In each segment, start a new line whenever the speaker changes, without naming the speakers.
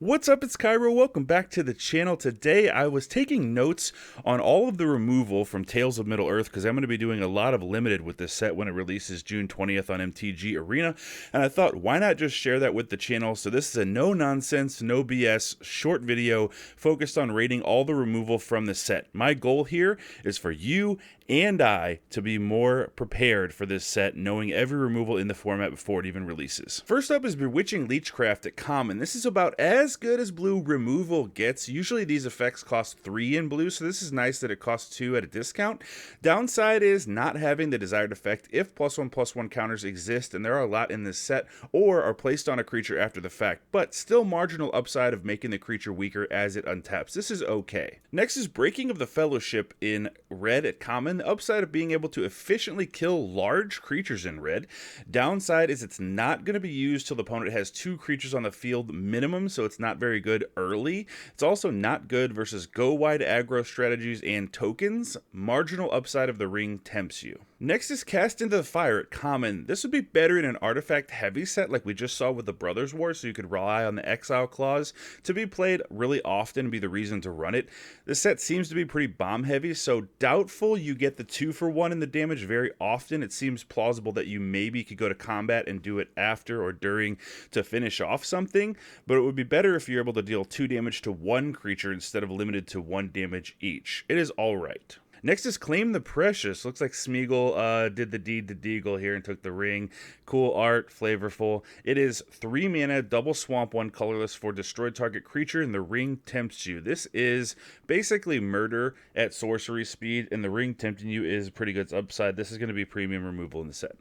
What's up, it's Kaero. Welcome back to the channel. Today I was taking notes on all of the removal from Tales of Middle-earth because I'm going to be doing a lot of limited with this set when it releases June 20th on MTG Arena, and I thought why not just share that with the channel. So this is a no-nonsense, no BS short video focused on rating all the removal from the set. My goal here is for you and I to be more prepared for this set, knowing every removal in the format before it even releases. First up is Bewitching Leechcraft at common. This is about as good as blue removal gets. Usually these effects cost 3 in blue, so this is nice that it costs 2 at a discount. Downside is not having the desired effect if +1/+1 counters exist, and there are a lot in this set, or are placed on a creature after the fact, but still marginal upside of making the creature weaker as it untaps. This is okay. Next is Breaking of the Fellowship in red at common. The upside of being able to efficiently kill large creatures in red. Downside is it's not going to be used till the opponent has 2 creatures on the field minimum, so it's not very good early. It's also not good versus go wide aggro strategies and tokens. Marginal upside of the ring tempts you. Next is Cast into the Fire at common. This would be better in an artifact heavy set like we just saw with the Brothers War, so you could rely on the exile clause to be played really often and be the reason to run it. This set seems to be pretty bomb heavy, so doubtful you get the 2-for-1 in the damage very often. It seems plausible that you maybe could go to combat and do it after or during to finish off something, but it would be better if you're able to deal 2 damage to 1 creature instead of limited to 1 damage each. It is alright. Next is Claim the Precious. Looks like Smeagol did the deed to Deagle here and took the ring. Cool art, flavorful. It is 3 mana, double swamp, 1 colorless for destroy target creature, and the ring tempts you. This is basically murder at sorcery speed, and the ring tempting you is pretty good upside. This is going to be premium removal in the set.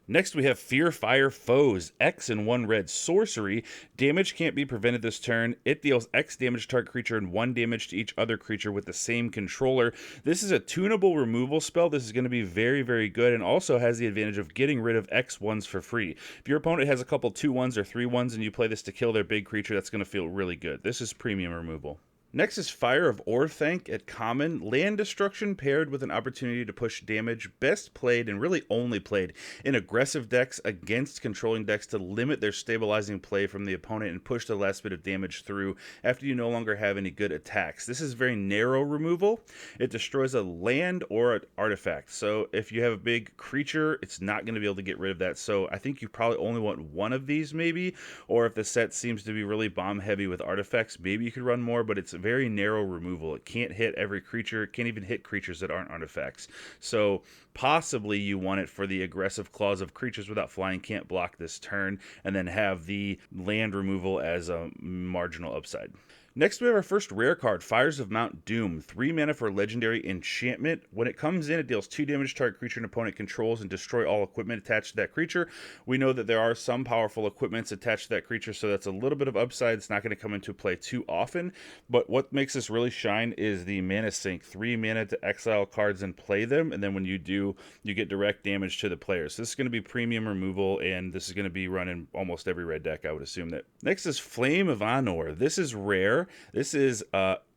Next, we have Fear Fire Foes, X and 1 red sorcery. Damage can't be prevented this turn. It deals X damage to target creature and 1 damage to each other creature with the same controller. This is a tunable removal spell. This is going to be very, very good and also has the advantage of getting rid of X ones for free. If your opponent has a couple 2/1s or 3/1s and you play this to kill their big creature, that's going to feel really good. This is premium removal. Next is Fire of Orthank at common. Land destruction paired with an opportunity to push damage. Best played and really only played in aggressive decks against controlling decks to limit their stabilizing play from the opponent and push the last bit of damage through after you no longer have any good attacks. This is very narrow removal. It destroys a land or an artifact. So if you have a big creature, it's not going to be able to get rid of that. So I think you probably only want 1 of these maybe, or if the set seems to be really bomb heavy with artifacts, maybe you could run more, but it's very narrow removal. It can't hit every creature. It can't even hit creatures that aren't artifacts. So possibly you want it for the aggressive clause of creatures without flying can't block this turn, and then have the land removal as a marginal upside. Next, we have our first rare card, Fires of Mount Doom. 3 mana for legendary enchantment. When it comes in, it deals 2 damage to target creature an opponent controls and destroy all equipment attached to that creature. We know that there are some powerful equipments attached to that creature, so that's a little bit of upside. It's not going to come into play too often, but what makes this really shine is the mana sink. 3 mana to exile cards and play them, and then when you do, you get direct damage to the player. So this is going to be premium removal, and this is going to be run in almost every red deck, I would assume that. Next is Flame of Honor. This is rare. This is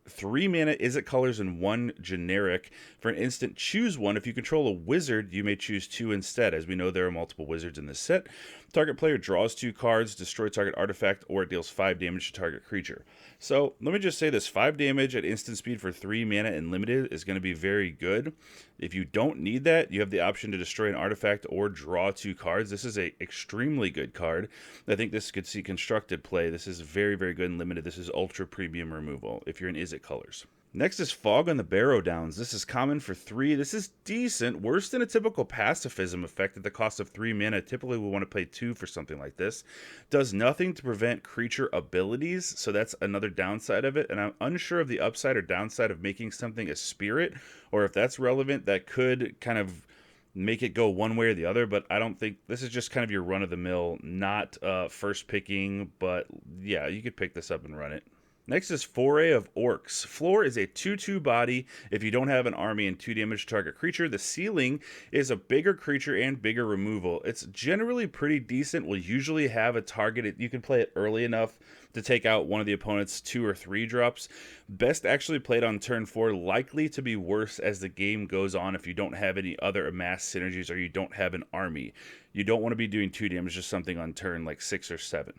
3 mana, is it colors, and 1 generic. For an instant, choose 1. If you control a wizard, you may choose 2 instead. As we know, there are multiple wizards in this set. Target player draws 2 cards, destroy target artifact, or it deals 5 damage to target creature. So let me just say this, 5 damage at instant speed for 3 mana and limited is going to be very good. If you don't need that, you have the option to destroy an artifact or draw 2 cards. This is a extremely good card. I think this could see constructed play. This is very, very good and limited. This is ultra premium removal if you're in Is It colors. Next is Fog on the Barrow Downs. This is common for 3. This is decent, worse than a typical pacifism effect at the cost of 3 mana. Typically we want to play 2 for something like this. Does nothing to prevent creature abilities, so that's another downside of it, and I'm unsure of the upside or downside of making something a spirit, or if that's relevant, that could kind of make it go one way or the other, but I don't think this is just kind of your run-of-the-mill, not first picking, but yeah, you could pick this up and run it. Next is Foray of Orcs. Floor is a 2/2 body if you don't have an army and 2 damage to target creature. The ceiling is a bigger creature and bigger removal. It's generally pretty decent. Will usually have a target. You can play it early enough to take out one of the opponent's 2 or 3 drops. Best actually played on turn 4. Likely to be worse as the game goes on if you don't have any other amassed synergies or you don't have an army. You don't want to be doing 2 damage to something on turn like 6 or 7.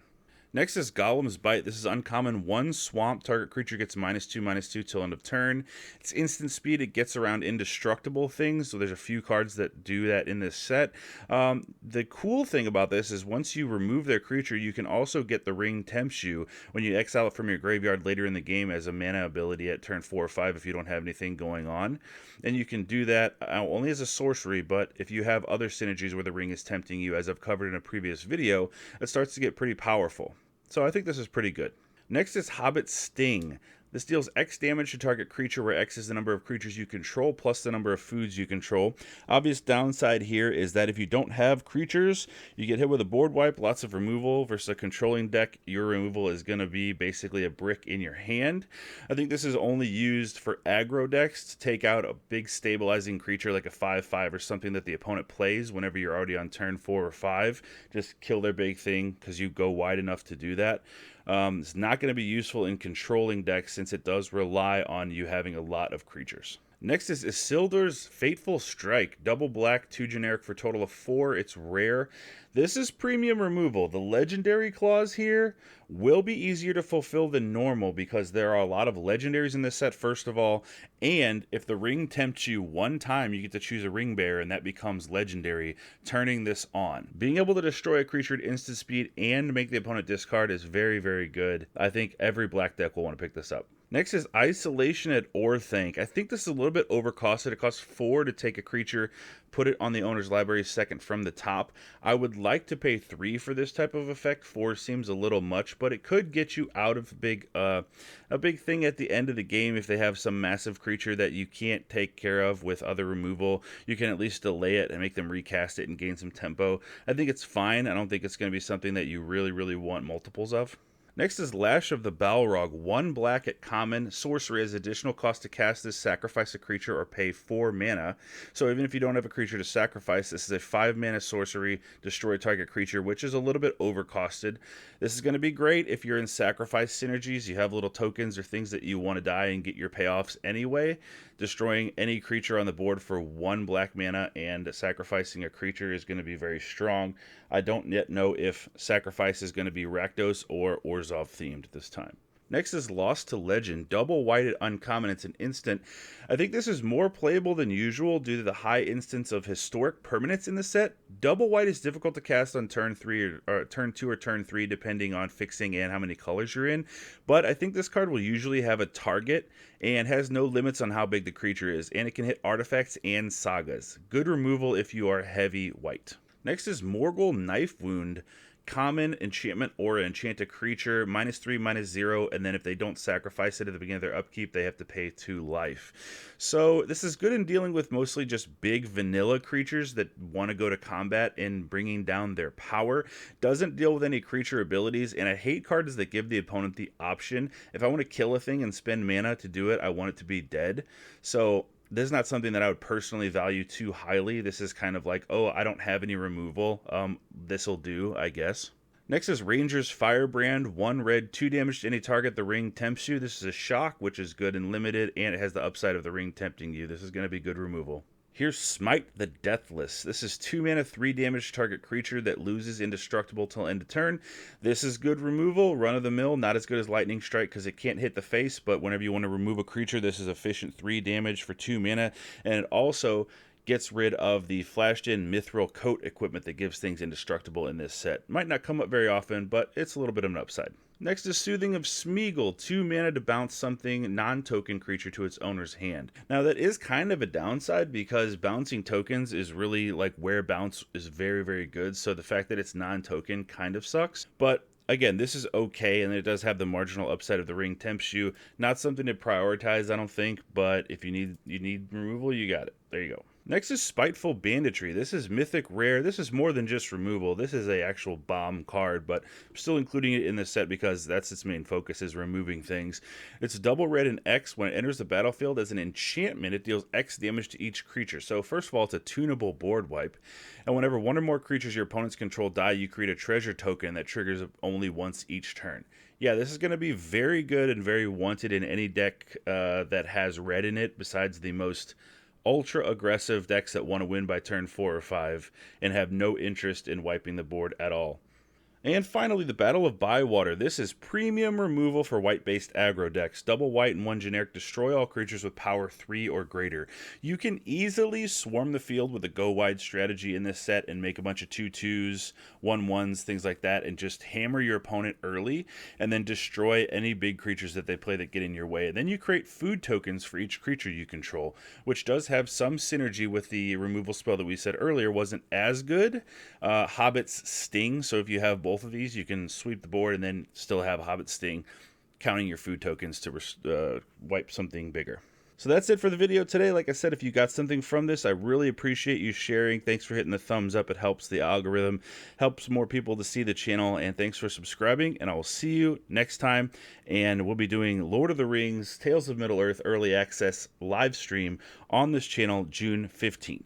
Next is Golems Bite. This is uncommon. 1 swamp. Target creature gets -2/-2 till end of turn. It's instant speed. It gets around indestructible things, so there's a few cards that do that in this set. The cool thing about this is once you remove their creature, you can also get the Ring Tempts You when you exile it from your graveyard later in the game as a mana ability at turn 4 or 5 if you don't have anything going on. And you can do that only as a sorcery, but if you have other synergies where the ring is tempting you, as I've covered in a previous video, it starts to get pretty powerful. So I think this is pretty good. Next is Hobbit Sting. This deals X damage to target creature, where X is the number of creatures you control plus the number of foods you control. Obvious downside here is that if you don't have creatures, you get hit with a board wipe, lots of removal, versus a controlling deck. Your removal is going to be basically a brick in your hand. I think this is only used for aggro decks to take out a big stabilizing creature like a 5/5 or something that the opponent plays whenever you're already on turn 4 or 5. Just kill their big thing because you go wide enough to do that. It's not going to be useful in controlling decks since it does rely on you having a lot of creatures. Next is Ildurs Fateful Strike. Double black, 2 generic for a total of 4. It's rare. This is premium removal. The legendary clause here will be easier to fulfill than normal because there are a lot of legendaries in this set, first of all. And if the ring tempts you one time, you get to choose a ring bearer, and that becomes legendary, turning this on. Being able to destroy a creature at instant speed and make the opponent discard is very, very good. I think every black deck will want to pick this up. Next is Isolation at Orthank. I think this is a little bit overcosted. It costs 4 to take a creature, put it on the owner's library second from the top. I would like to pay 3 for this type of effect. 4 seems a little much, but it could get you out of a big thing at the end of the game if they have some massive creature that you can't take care of with other removal. You can at least delay it and make them recast it and gain some tempo. I think it's fine. I don't think it's going to be something that you really, really want multiples of. Next is Lash of the Balrog. 1 black at common. Sorcery has additional cost to cast this, sacrifice a creature, or pay 4 mana. So even if you don't have a creature to sacrifice, this is a 5 mana sorcery, destroy target creature, which is a little bit overcosted. This is going to be great if you're in sacrifice synergies. You have little tokens or things that you want to die and get your payoffs anyway. Destroying any creature on the board for 1 black mana and sacrificing a creature is going to be very strong. I don't yet know if sacrifice is going to be Rakdos or Orzhov themed this time. Next is Lost to Legend. Double whited uncommon. It's an instant. I think this is more playable than usual due to the high instance of historic permanents in the set. Double white is difficult to cast on turn 3 or turn 2 or turn 3 depending on fixing and how many colors you're in. But I think this card will usually have a target and has no limits on how big the creature is, and it can hit artifacts and sagas. Good removal if you are heavy white. Next is Morgul Knife Wound. Common enchantment aura, enchant a creature, -3/-0, and then if they don't sacrifice it at the beginning of their upkeep, they have to pay 2 life. So this is good in dealing with mostly just big vanilla creatures that want to go to combat and bringing down their power. Doesn't deal with any creature abilities, and I hate cards that give the opponent the option. If I want to kill a thing and spend mana to do it, I want it to be dead. So this is not something that I would personally value too highly. This is kind of like, oh, I don't have any removal. This'll do, I guess. Next is Ranger's Firebrand. 1 red, 2 damage to any target the ring tempts you. This is a shock, which is good and limited, and it has the upside of the ring tempting you. This is going to be good removal. Here's Smite the Deathless. This is 2 mana, 3 damage to target creature that loses indestructible till end of turn. This is good removal, run of the mill, not as good as Lightning Strike because it can't hit the face, but whenever you want to remove a creature, this is efficient 3 damage for 2 mana, and it also gets rid of the flashed in Mithril Coat equipment that gives things indestructible in this set. Might not come up very often, but it's a little bit of an upside. Next is Soothing of Smeagol. 2 mana to bounce something non-token creature to its owner's hand. Now that is kind of a downside because bouncing tokens is really like where bounce is very, very good. So the fact that it's non-token kind of sucks. But again, this is okay, and it does have the marginal upside of the ring tempts you. Not something to prioritize, I don't think, but if you need removal, you got it. There you go. Next is Spiteful Banditry. This is mythic rare. This is more than just removal. This is a actual bomb card, but I'm still including it in this set because that's its main focus, is removing things. It's double red and X. When it enters the battlefield as an enchantment, it deals X damage to each creature. So first of all, it's a tunable board wipe. And whenever 1 or more creatures your opponents control die, you create a treasure token that triggers only once each turn. Yeah, this is going to be very good and very wanted in any deck that has red in it, besides the most ultra aggressive decks that want to win by turn 4 or 5 and have no interest in wiping the board at all. And finally, the Battle of Bywater. This is premium removal for white-based aggro decks. Double white and one generic, destroy all creatures with power 3 or greater. You can easily swarm the field with a go-wide strategy in this set and make a bunch of 2/2s, 1/1s, things like that, and just hammer your opponent early, and then destroy any big creatures that they play that get in your way. And then you create food tokens for each creature you control, which does have some synergy with the removal spell that we said earlier wasn't as good. Hobbit's Sting, so if you have both of these, you can sweep the board and then still have Hobbit Sting, counting your food tokens to wipe something bigger. So that's it for the video today. Like I said, if you got something from this, I really appreciate you sharing. Thanks for hitting the thumbs up. It helps the algorithm, helps more people to see the channel, and thanks for subscribing, and I will see you next time. And we'll be doing Lord of the Rings, Tales of Middle-earth Early Access live stream on this channel June 15th.